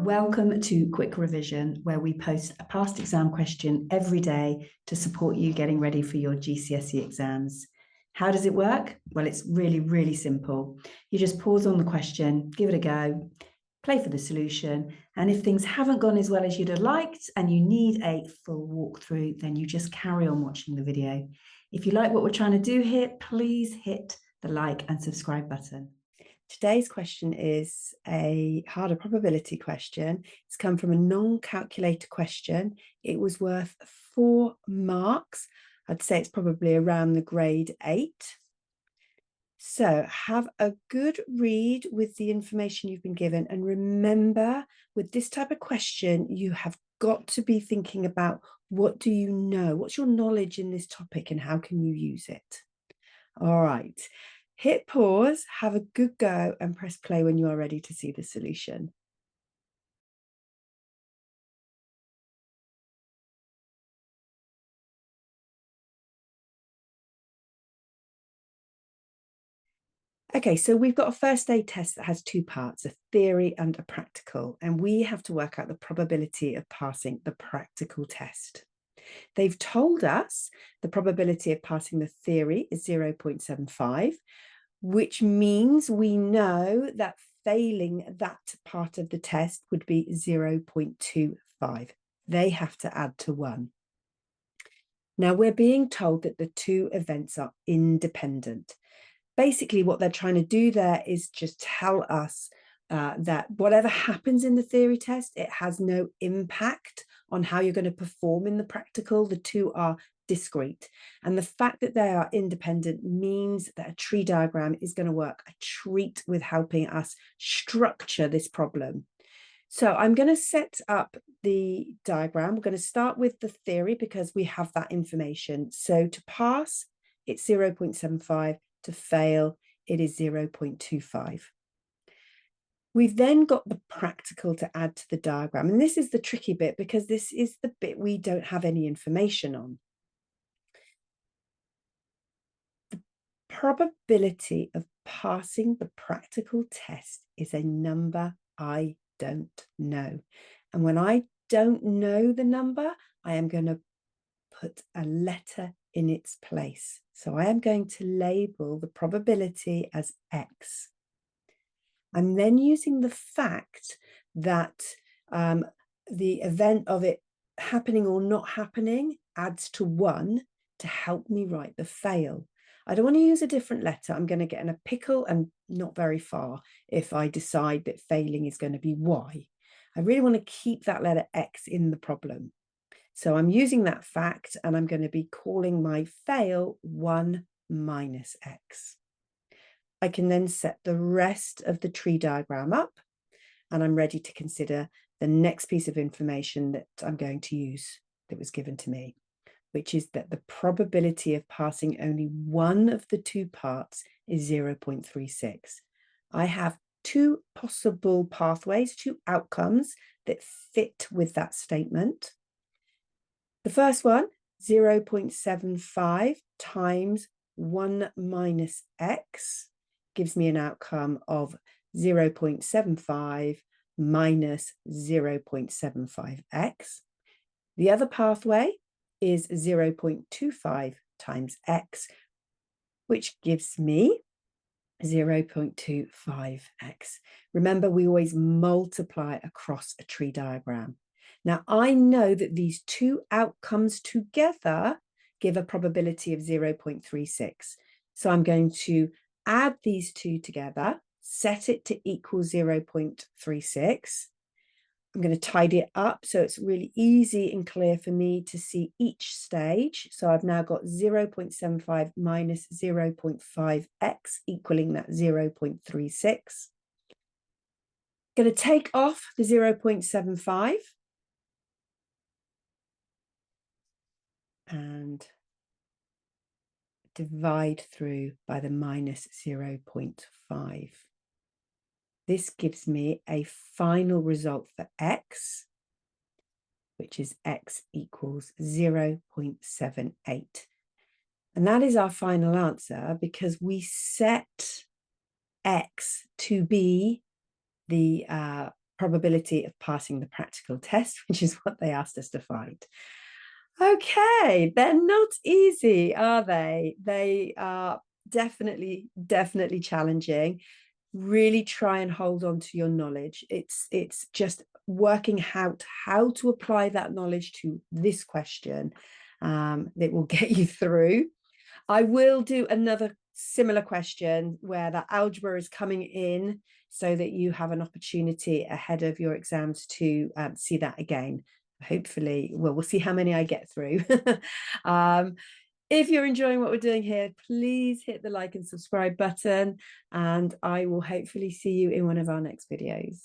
Welcome to Quick Revision, where we post a past exam question every day to support you getting ready for your GCSE exams. How does it work? Well, it's really, really simple. You just pause on the question, give it a go, play for the solution, and if things haven't gone as well as you'd have liked and you need a full walkthrough, then you just carry on watching the video. If you like what we're trying to do here, please hit the like and subscribe button. Today's question is a harder probability question. It's come from a non-calculator question. It was worth 4 marks. I'd say it's probably around the grade 8. So have a good read with the information you've been given. And remember, with this type of question, you have got to be thinking about what do you know? What's your knowledge in this topic and how can you use it? All right. Hit pause, have a good go, and press play when you are ready to see the solution. Okay, so we've got a first aid test that has 2 parts, a theory and a practical, and we have to work out the probability of passing the practical test. They've told us the probability of passing the theory is 0.75, which means we know that failing that part of the test would be 0.25. They have to add to 1. Now, we're being told that the 2 events are independent. Basically, what they're trying to do there is just tell us that whatever happens in the theory test, it has no impact on how you're going to perform in the practical. The 2 are discrete. And the fact that they are independent means that a tree diagram is going to work a treat with helping us structure this problem. So I'm going to set up the diagram. We're going to start with the theory because we have that information. So to pass, it's 0.75. To fail, it is 0.25. We've then got the practical to add to the diagram. And this is the tricky bit because this is the bit we don't have any information on. The probability of passing the practical test is a number I don't know. And when I don't know the number, I am going to put a letter in its place. So I am going to label the probability as X. I'm then using the fact that the event of it happening or not happening adds to 1 to help me write the fail. I don't want to use a different letter. I'm going to get in a pickle and not very far if I decide that failing is going to be Y. I really want to keep that letter X in the problem. So I'm using that fact and I'm going to be calling my fail 1 minus X. I can then set the rest of the tree diagram up and I'm ready to consider the next piece of information that I'm going to use that was given to me, which is that the probability of passing only one of the 2 parts is 0.36. I have 2 possible pathways, 2 outcomes that fit with that statement. The first one, 0.75 times 1 minus X, gives me an outcome of 0.75 minus 0.75x. The other pathway is 0.25 times x, which gives me 0.25x. Remember, we always multiply across a tree diagram. Now, I know that these 2 outcomes together give a probability of 0.36. So I'm going to add these 2 together, set it to equal 0.36. I'm going to tidy it up so it's really easy and clear for me to see each stage. So I've now got 0.75 minus 0.5x equaling that 0.36. Going to take off the 0.75 and divide through by the minus 0.5. This gives me a final result for x, which is x equals 0.78. And that is our final answer because we set x to be the probability of passing the practical test, which is what they asked us to find. Okay, they're not easy, are they? They are definitely challenging. Really try and hold on to your knowledge. It's just working out how to apply that knowledge to this question that will get you through. I will do another similar question where that algebra is coming in so that you have an opportunity ahead of your exams to see that again. Hopefully, well, we'll see how many I get through. If you're enjoying what we're doing here, please hit the like and subscribe button, and I will hopefully see you in one of our next videos.